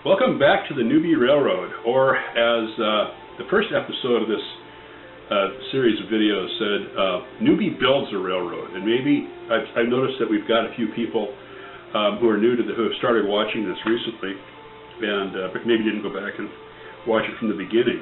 Welcome back to the Newbie Railroad, or as the first episode of this series of videos said, Newbie builds a railroad. And maybe I've noticed that we've got a few people who are new to who have started watching this recently, and maybe didn't go back and watch it from the beginning.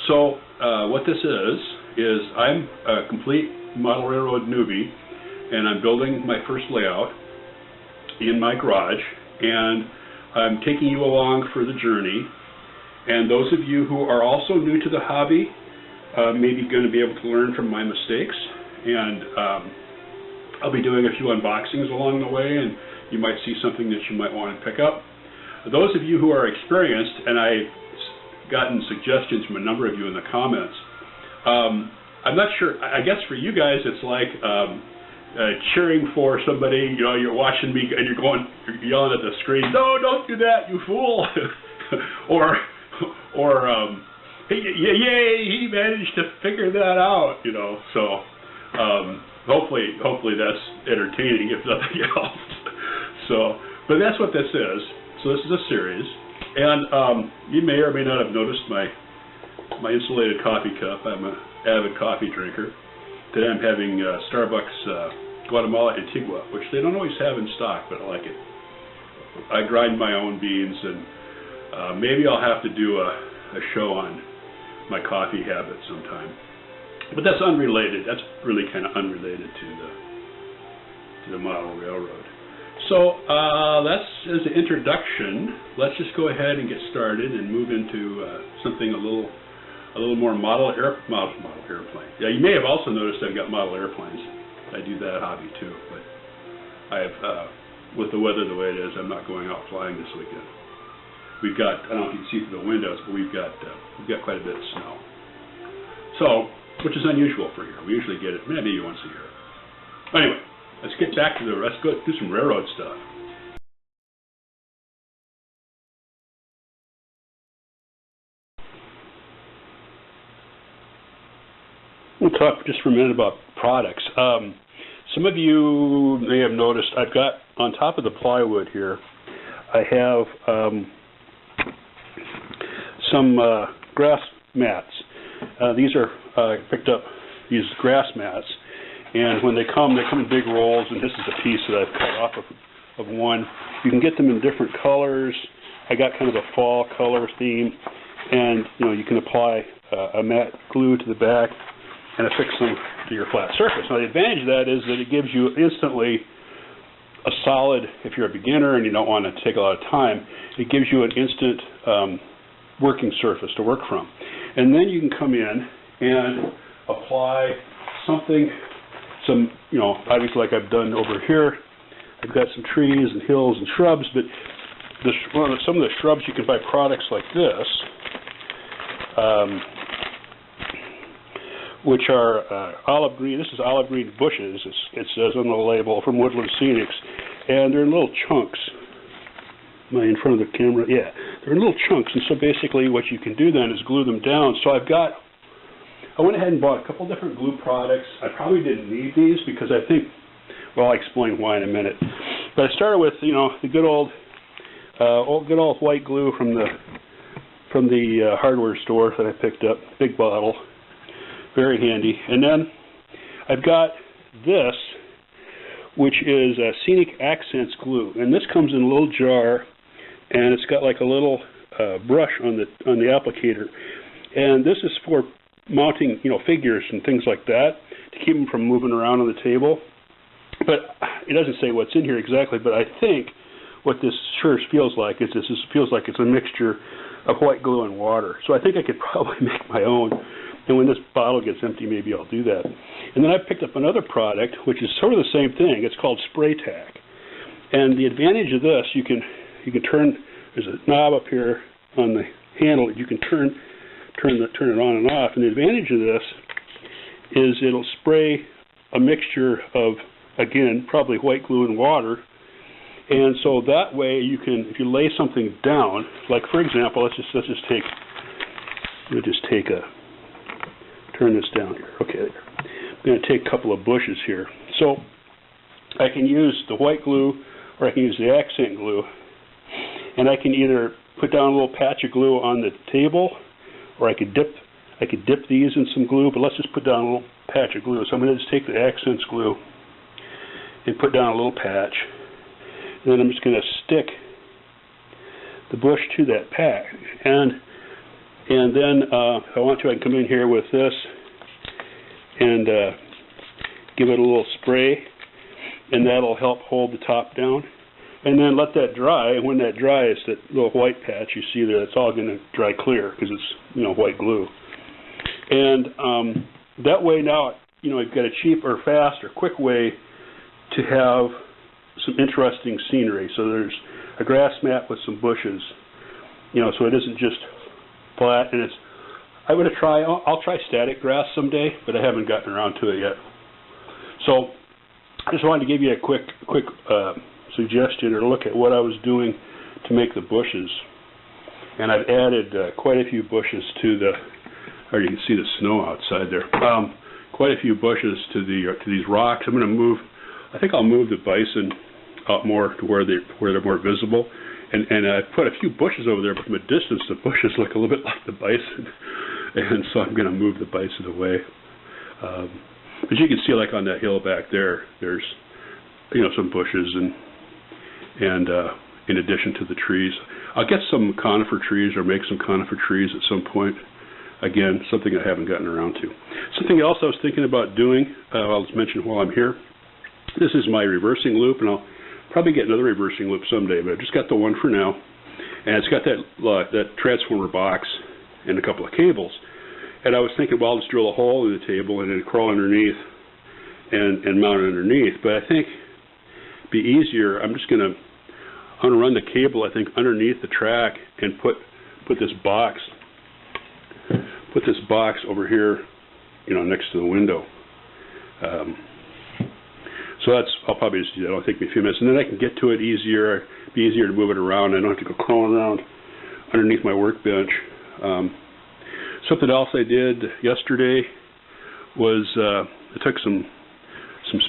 So what this is I'm a complete model railroad newbie, and I'm building my first layout in my garage, and I'm taking you along for the journey. And those of you who are also new to the hobby may be going to be able to learn from my mistakes, and I'll be doing a few unboxings along the way, and you might see something that you might want to pick up. Those of you who are experienced, and I've gotten suggestions from a number of you in the comments, I'm not sure, I guess for you guys it's like cheering for somebody, you know, you're watching me and you're yelling at the screen, no, don't do that, you fool. or hey, yay, he managed to figure that out, you know. So hopefully that's entertaining, if nothing else. So, but that's what this is. So this is a series, and you may or may not have noticed my insulated coffee cup. I'm an avid coffee drinker. Today I'm having Starbucks Guatemala Antigua, which they don't always have in stock, but I like it. I grind my own beans, and maybe I'll have to do a show on my coffee habits sometime. But that's unrelated. That's really kind of unrelated to the model railroad. So that's as an introduction. Let's just go ahead and get started and move into something a little more model airplane. Yeah, you may have also noticed I've got model airplanes. I do that hobby too, but I've with the weather the way it is, I'm not going out flying this weekend. We've got, I don't know if you can see through the windows, but we've got quite a bit of snow. So, which is unusual for here. We usually get it maybe once a year. Anyway, let's get back to let's go do some railroad stuff. We'll talk just for a minute about products. Some of you may have noticed I've got on top of the plywood here, I have some grass mats. These are I picked up these grass mats, and when they come in big rolls, and this is a piece that I've cut off of one. You can get them in different colors. I got kind of a fall color theme, and you can apply a matte glue to the back and affix them to your flat surface. Now the advantage of that is that it gives you instantly a solid, if you're a beginner and you don't want to take a lot of time, it gives you an instant working surface to work from. And then you can come in and apply something, obviously like I've done over here. I've got some trees and hills and shrubs, but some of the shrubs you can buy products like this, which are olive green. This is olive green bushes, it says on the label, from Woodland Scenics, and they're in little chunks. Am I in front of the camera? Yeah, they're in little chunks, and so basically what you can do then is glue them down. So I went ahead and bought a couple different glue products. I probably didn't need these because I think, well, I'll explain why in a minute. But I started with, the good old white glue from the hardware store that I picked up, big bottle. Very handy. And then I've got this, which is Scenic Accents glue, and this comes in a little jar, and it's got like a little brush on the applicator, and this is for mounting figures and things like that to keep them from moving around on the table. But it doesn't say what's in here exactly, but I think what this sure feels like is this feels like it's a mixture of white glue and water. So I think I could probably make my own. And when this bottle gets empty, maybe I'll do that. And then I picked up another product, which is sort of the same thing. It's called spray tack. And the advantage of this, you can turn. There's a knob up here on the handle. You can turn it on and off. And the advantage of this is it'll spray a mixture of, again, probably white glue and water. And so that way you can, if you lay something down, like for example, let's just turn this down here. Okay, there. I'm going to take a couple of bushes here. So I can use the white glue or I can use the accent glue, and I can either put down a little patch of glue on the table, or I could dip these in some glue, but let's just put down a little patch of glue. So I'm going to just take the accents glue and put down a little patch, and then I'm just going to stick the bush to that patch, and then if I want to, I can come in here with this and give it a little spray, and that'll help hold the top down. And then let that dry, and when that dries, that little white patch you see there, it's all going to dry clear because it's, you know, white glue. And that way now, you know, you've got a cheap or fast or quick way to have some interesting scenery. So there's a grass mat with some bushes, you know, so it isn't just flat. And I'll try static grass someday, but I haven't gotten around to it yet. So I just wanted to give you a quick suggestion or look at what I was doing to make the bushes. And I've added quite a few bushes to the, or you can see the snow outside there. Quite a few bushes to these rocks. I'm going to move. I think I'll move the bison out more to where they're more visible. And I put a few bushes over there, but from a distance, the bushes look a little bit like the bison. And so I'm going to move the bison away. But you can see, like on that hill back there, there's, you know, some bushes and in addition to the trees. I'll get some conifer trees or make some conifer trees at some point. Again, something I haven't gotten around to. Something else I was thinking about doing, I'll just mention while I'm here. This is my reversing loop, and I'll probably get another reversing loop someday, but I've just got the one for now. And it's got that transformer box and a couple of cables. And I was thinking, well, I'll just drill a hole in the table and then crawl underneath and mount it underneath. But I think it'd be easier, I'm just going to unrun the cable, I think, underneath the track and put this box over here, you know, next to the window. So I'll probably just do that. It'll take me a few minutes, and then I can get to it easier. It'd be easier to move it around. I don't have to go crawling around underneath my workbench. Something else I did yesterday was I took some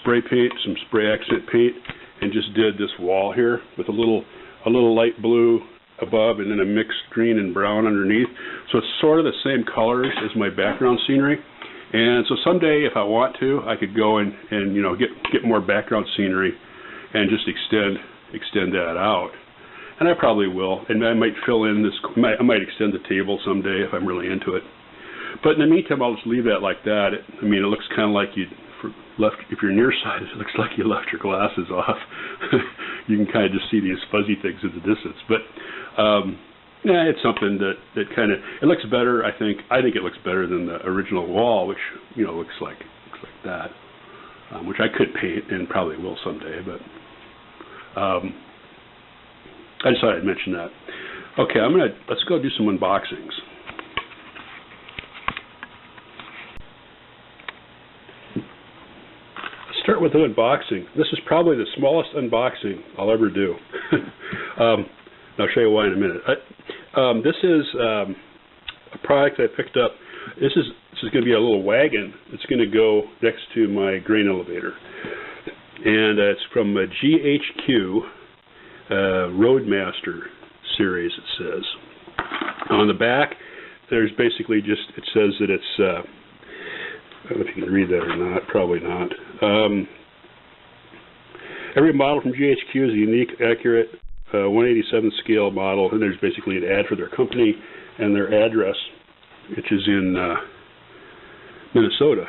spray paint, some spray accent paint, and just did this wall here with a little light blue above and then a mixed green and brown underneath. So it's sort of the same colors as my background scenery. And so someday, if I want to, I could go and you know, get more background scenery and just extend that out. And I probably will. And I might fill in this. I might extend the table someday if I'm really into it. But in the meantime, I'll just leave that like that. I mean, it looks kind of like if you're nearsighted, it looks like you left your glasses off. You can kind of just see these fuzzy things in the distance. But yeah, it's something that kind of, it looks better. I think it looks better than the original wall, which, you know, looks like that, which I could paint and probably will someday. But I just thought I'd mention that. Okay, let's go do some unboxings. Let's start with the unboxing. This is probably the smallest unboxing I'll ever do. I'll show you why in a minute. This is a product I picked up. This is going to be a little wagon. It's going to go next to my grain elevator, and it's from a GHQ Roadmaster series. It says on the back. There's basically just, it says that it's. I don't know if you can read that or not. Probably not. Every model from GHQ is a unique, accurate 187 scale model, and there's basically an ad for their company and their address, which is in Minnesota,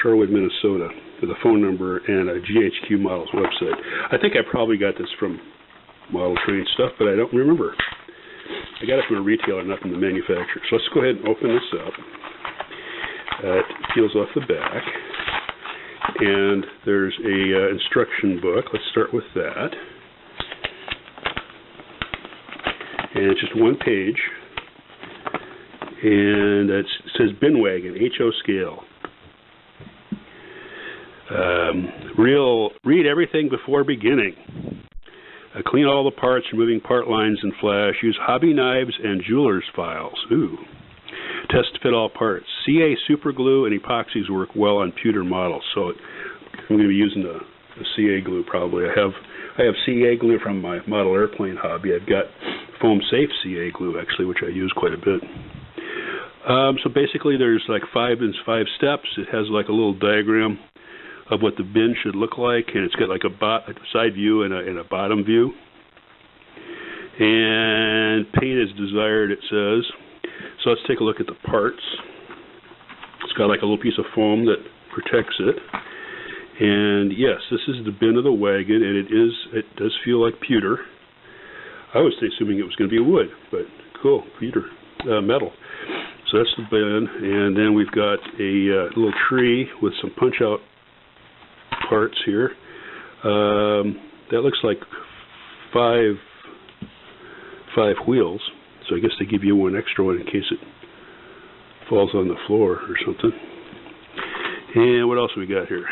Sherwood, Minnesota, with a phone number and a GHQ model's website. I think I probably got this from Model Train stuff, but I don't remember. I got it from a retailer, not from the manufacturer. So let's go ahead and open this up. It peels off the back, and there's a instruction book. Let's start with that. And it's just one page, and it says bin wagon, HO scale. Read everything before beginning. Clean all the parts, removing part lines and flash. Use hobby knives and jeweler's files. Ooh. Test to fit all parts. CA super glue and epoxies work well on pewter models. So I'm going to be using the CA glue probably. I have CA glue from my model airplane hobby. I've got foam safe CA glue, actually, which I use quite a bit. So basically there's like 5 steps. It has like a little diagram of what the bin should look like, and it's got like a side view and a bottom view. And paint as desired, it says. So let's take a look at the parts. It's got like a little piece of foam that protects it. And yes, this is the bin of the Wagon, and it does feel like pewter. I was assuming it was going to be wood, but cool, pewter, metal. So that's the bin, and then we've got a little tree with some punch-out parts here. That looks like five wheels, so I guess they give you one extra one in case it falls on the floor or something. And what else we got here?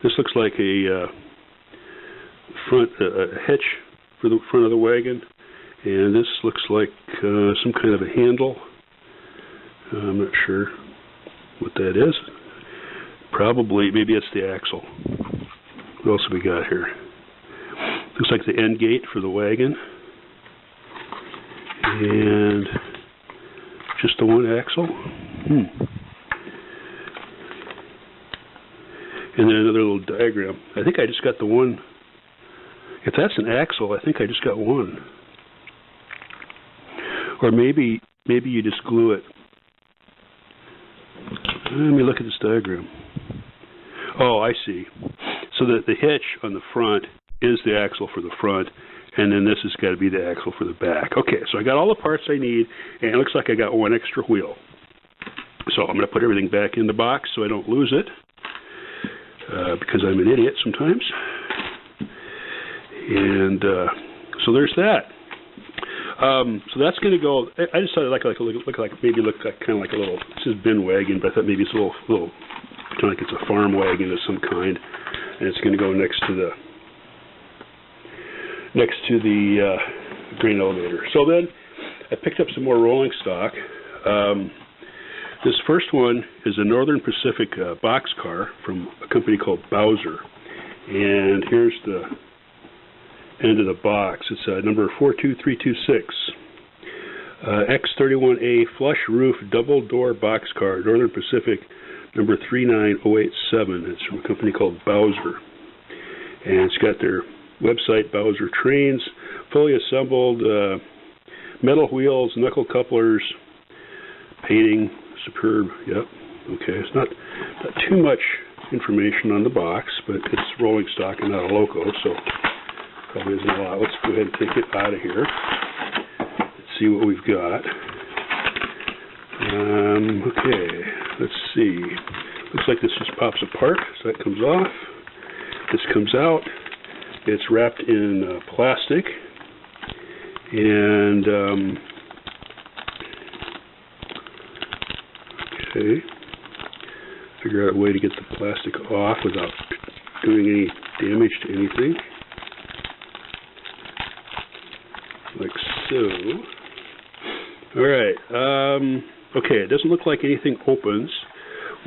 This looks like a hitch for the front of the Wagon, and this looks like some kind of a handle. I'm not sure what that is. Probably, maybe it's the axle. What else have we got here? Looks like the end gate for the Wagon, and just the one axle. And then another little diagram. I think I just got the one. If that's an axle, I think I just got one. Or maybe you just glue it. Let me look at this diagram. Oh, I see. So the hitch on the front is the axle for the front, and then this has got to be the axle for the back. Okay, so I got all the parts I need, and it looks like I got one extra wheel. So I'm going to put everything back in the box so I don't lose it, because I'm an idiot sometimes. And so there's that. So that's going to go. I just thought it looked like kind of like a little. This is bin wagon, but I thought maybe it's a little kind of like it's a farm wagon of some kind, and it's going to go next to the grain elevator. So then I picked up some more rolling stock. This first one is a Northern Pacific boxcar from a company called Bowser, and here's the end of the box. It's number 42326, X31A flush roof double door boxcar, Northern Pacific, number 39087. It's from a company called Bowser, and it's got their website, Bowser Trains, fully assembled, metal wheels, knuckle couplers, painting, superb. Yep. Okay. It's not too much information on the box, but it's rolling stock and not a loco, so probably isn't a lot. Let's go ahead and take it out of here. Let's see what we've got. Okay. Let's see. Looks like this just pops apart, so that comes off. This comes out. It's wrapped in plastic, and okay, figure out a way to get the plastic off without doing any damage to anything, like so. All right. Okay, it doesn't look like anything opens.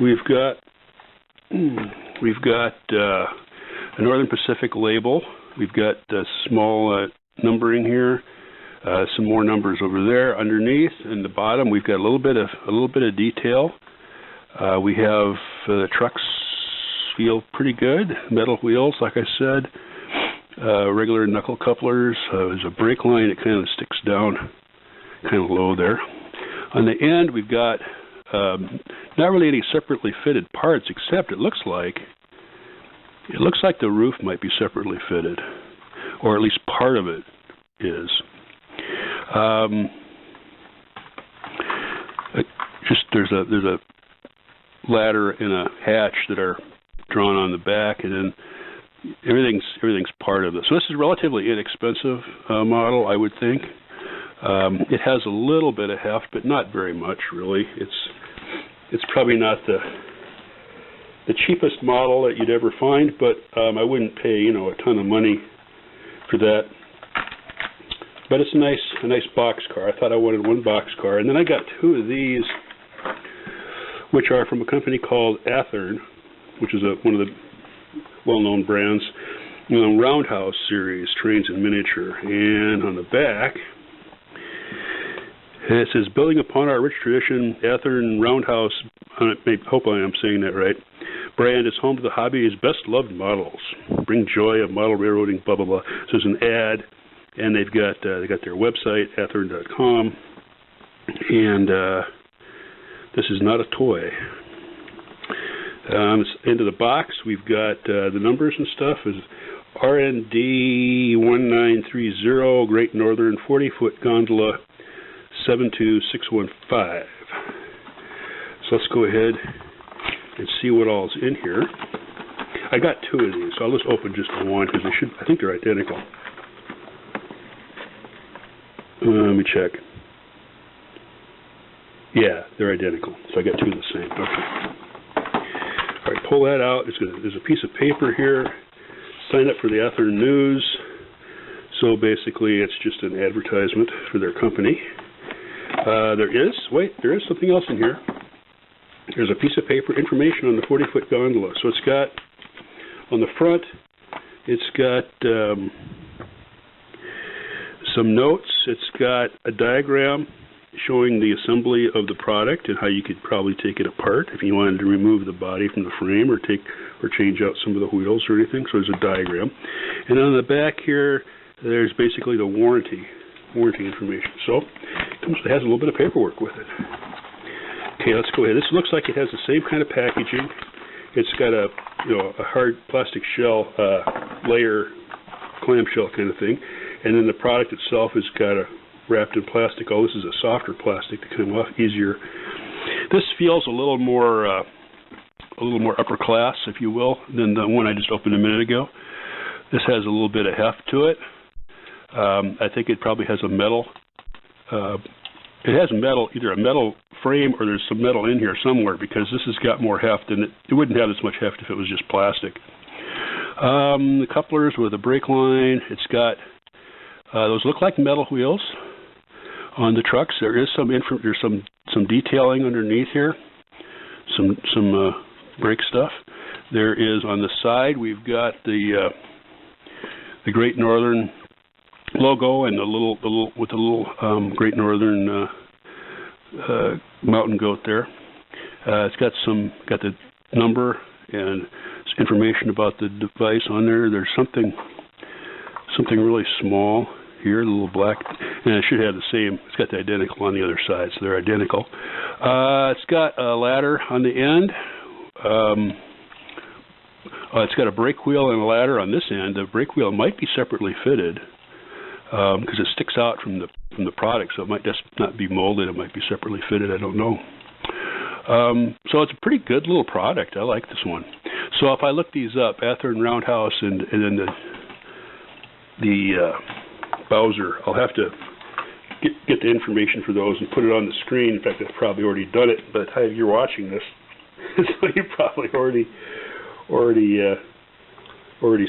We've got a Northern Pacific label. We've got small numbering here, some more numbers over there underneath. In the bottom, we've got a little bit of detail. We have the trucks feel pretty good. Metal wheels, like I said, regular knuckle couplers. There's a brake line. It kind of sticks down, kind of low there. On the end, we've got not really any separately fitted parts, except it looks like the roof might be separately fitted, or at least part of it is. There's a ladder and a hatch that are drawn on the back, and then everything's part of this. So this is a relatively inexpensive model, I would think. It has a little bit of heft, but not very much, really. It's probably not the cheapest model that you'd ever find, but I wouldn't pay a ton of money for that. But it's a nice box car. I thought I wanted one box car, and then I got two of these, which are from a company called Athearn, which is one of the well-known brands. Roundhouse series, trains in miniature. And on the back, it says, building upon our rich tradition, Athearn Roundhouse, hope I am saying that right, brand is home to the hobby's best-loved models. Bring joy of model railroading, blah, blah, blah. So there's an ad, and they got their website, athearn.com, and this is not a toy. Into the box, we've got the numbers and stuff. Is RND 1930, Great Northern 40-foot gondola 72615. So let's go ahead and see what all's in here. I got two of these, so I'll just open just one because I think they're identical. Let me check. Yeah, they're identical. So I got two of the same. Okay. All right, pull that out. There's a piece of paper here. Sign up for the Athearn News. So basically, it's just an advertisement for their company. There is something else in here. There's a piece of paper, information on the 40-foot gondola. So it's got, on the front, it's got some notes. It's got a diagram showing the assembly of the product and how you could probably take it apart if you wanted to remove the body from the frame or change out some of the wheels or anything. So there's a diagram. And on the back here, there's basically the warranty information. So it has a little bit of paperwork with it. Okay, let's go ahead. This looks like it has the same kind of packaging. It's got a hard plastic shell layer, clamshell kind of thing, and then the product itself is wrapped in plastic. Oh, this is a softer plastic to come off easier. This feels a little more upper class, if you will, than the one I just opened a minute ago. This has a little bit of heft to it. I think it probably has a metal. It has either a metal frame or there's some metal in here somewhere, because this has got more heft, and it wouldn't have as much heft if it was just plastic. The couplers with a brake line. It's got those look like metal wheels on the trucks. There is some detailing underneath here, some brake stuff. There is on the side. We've got the Great Northern logo and the little Great Northern mountain goat there. It's got the number and information about the device on there. There's something really small here, the little black, and it should have the same. It's got the identical on the other side, so they're identical. It's got a ladder on the end. It's got a brake wheel and a ladder on this end. The brake wheel might be separately fitted because it sticks out from the product, so it might just not be molded. It might be separately fitted. I don't know. So it's a pretty good little product. I like this one. So if I look these up, Athearn Roundhouse and then the Bowser, I'll have to get the information for those and put it on the screen. In fact, I've probably already done it by the time you're watching this, so you've probably already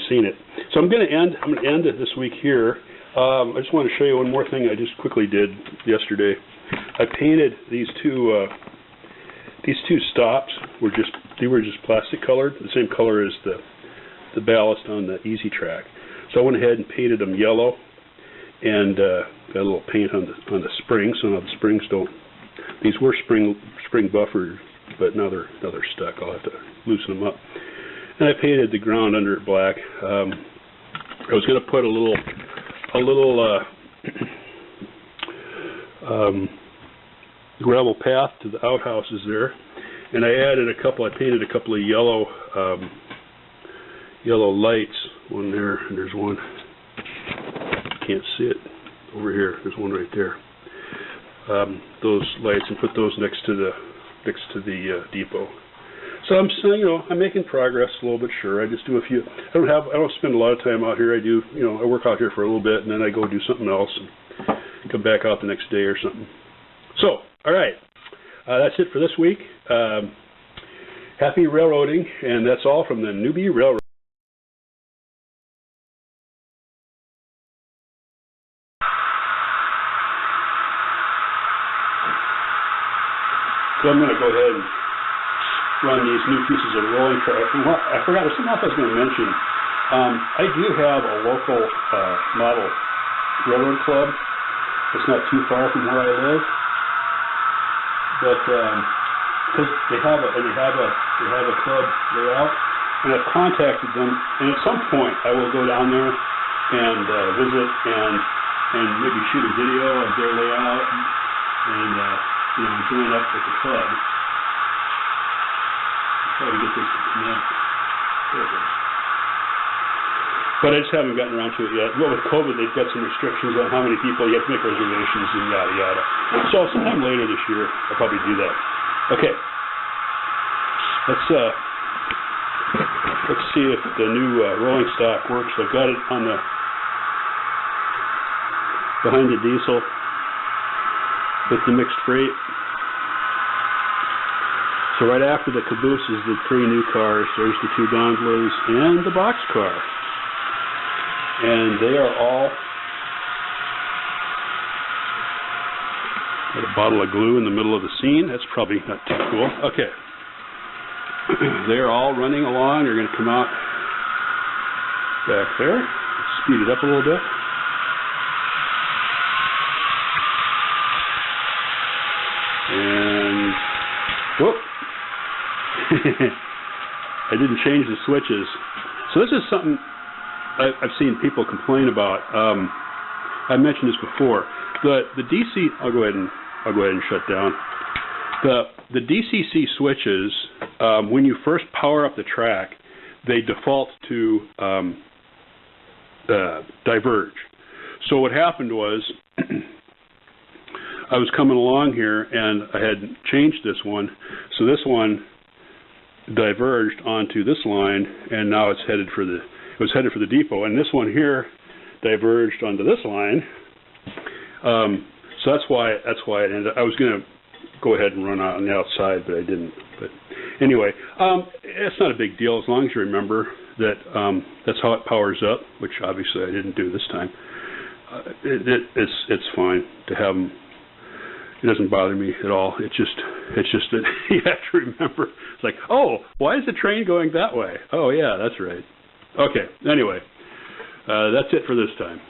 seen it. So I'm going to end it this week here. I just want to show you one more thing I just quickly did yesterday. I painted these two stops. They were just plastic colored, the same color as the ballast on the Easy Track. So I went ahead and painted them yellow, and got a little paint on the springs. So now the springs don't. These were spring buffered, but now they're stuck. I'll have to loosen them up. And I painted the ground under it black. I was going to put a little gravel path to the outhouses there, and I painted a couple of yellow lights. One there, and there's one. Can't see it over here. There's one right there. Those lights, and put those next to the depot. So I'm making progress a little bit. Sure, I just do a few. I don't spend a lot of time out here. I work out here for a little bit, and then I go do something else and come back out the next day or something. So, all right, that's it for this week. Happy railroading, and that's all from the Newbie Railroad. So I'm going to go ahead and run these new pieces of rolling track. I forgot, there's something else I was going to mention. I do have a local model railroad club. It's not too far from where I live, but because they have a club layout, and I've contacted them, and at some point I will go down there and visit and maybe shoot a video of their layout and join up with the club. Try to get this to connect. There it is. But I just haven't gotten around to it yet. Well, with COVID, they've got some restrictions on how many people you have to make reservations and yada yada. So sometime later this year, I'll probably do that. Okay. Let's see if the new rolling stock works. I've got it on the behind the diesel with the mixed freight. So right after the caboose is the 3 new cars. There's the 2 gondolas and the box car. And they are all got a bottle of glue in the middle of the scene. That's probably not too cool. Okay. They're all running along. They're going to come out back there. Let's speed it up a little bit. And whoop. I didn't change the switches. So this is something I've seen people complain about. I mentioned this before. The DC. I'll go ahead and shut down. The DCC switches, when you first power up the track, they default to diverge. So what happened was, I was coming along here and I had changed this one, so this one diverged onto this line, and now it's headed for the depot, and this one here diverged onto this line. So that's why it ended. I was going to go ahead and run out on the outside, but I didn't. But anyway, it's not a big deal as long as you remember that that's how it powers up, which obviously I didn't do this time. It's fine to have them. It doesn't bother me at all. It's just that you have to remember. It's like, oh, why is the train going that way? Oh yeah, that's right. Okay. Anyway, that's it for this time.